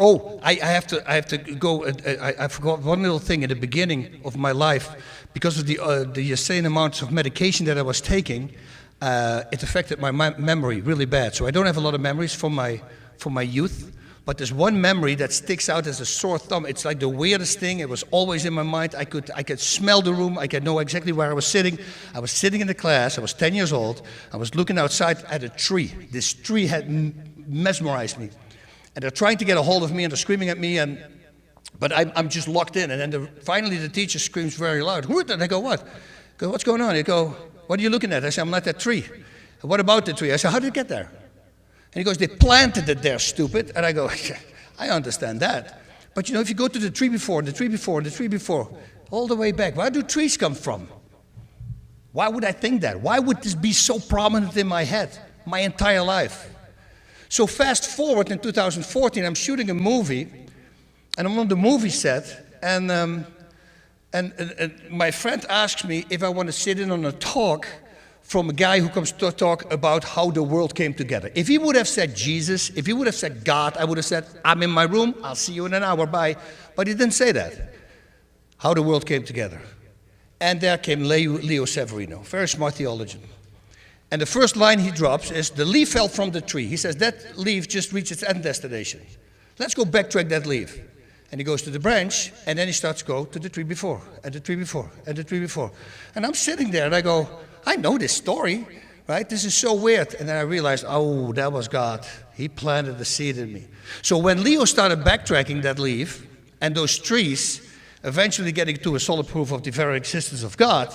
Oh, I have to go. I forgot one little thing in the beginning of my life, because of the insane amounts of medication that I was taking. It affected my memory really bad. So I don't have a lot of memories from my youth. But there's one memory that sticks out as a sore thumb. It's like the weirdest thing. It was always in my mind. I could smell the room. I could know exactly where I was sitting. I was sitting in the class. I was 10 years old. I was looking outside at a tree. This tree had mesmerized me. And they're trying to get a hold of me, and they're screaming at me. But I'm just locked in. And then finally the teacher screams very loud, "Rutten!" And I go, "What?" I go, "What's going on?" He go, "What are you looking at?" I say, "I'm at that tree." "What about the tree?" I say, "How did it get there?" And he goes, "They planted it there, stupid." And I go, "I understand that. But you know, if you go to the tree before, the tree before, the tree before, all the way back, where do trees come from?" Why would I think that? Why would this be so prominent in my head my entire life? So fast forward in 2014, I'm shooting a movie, and I'm on the movie set, and my friend asks me if I want to sit in on a talk from a guy who comes to talk about how the world came together. If he would have said Jesus, if he would have said God, I would have said, "I'm in my room, I'll see you in an hour, bye." But he didn't say that. How the world came together. And there came Leo Severino, very smart theologian. And the first line he drops is, "The leaf fell from the tree." He says, "That leaf just reached its end destination. Let's go backtrack that leaf." And he goes to the branch, and then he starts to go to the tree before, and the tree before, and the tree before. And I'm sitting there, and I go, I know this story, right? This is so weird. And then I realized, oh, that was God. He planted the seed in me. So when Leo started backtracking that leaf, and those trees eventually getting to a solid proof of the very existence of God,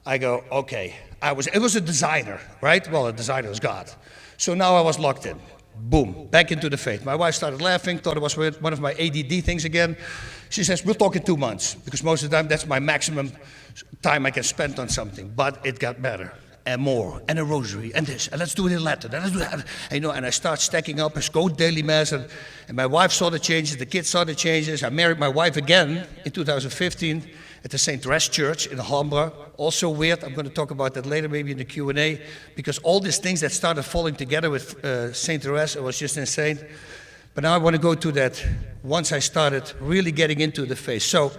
I go, okay. It was a designer, right? Well, a designer is God. So now I was locked in. Boom, back into the faith. My wife started laughing, thought it was one of my ADD things again. She says, "We'll talk in 2 months," because most of the time that's my maximum time I can spend on something. But it got better and more, and a rosary, and this, and let's do it in Latin, and let's do that. And, you know, and I start stacking up, I go to daily mass, and my wife saw the changes, the kids saw the changes. I married my wife again in 2015 at the St. Therese Church in Alhambra. Also weird, I'm going to talk about that later maybe in the Q&A, because all these things that started falling together with St. Therese, it was just insane. But now I want to go to that once I started really getting into the faith. So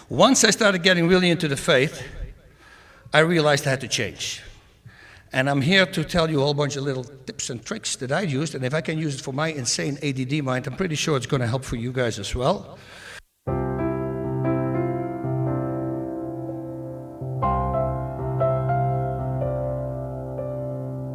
once I started getting really into the faith, I realized I had to change. And I'm here to tell you a whole bunch of little tips and tricks that I used, and if I can use it for my insane ADD mind, I'm pretty sure it's going to help for you guys as well.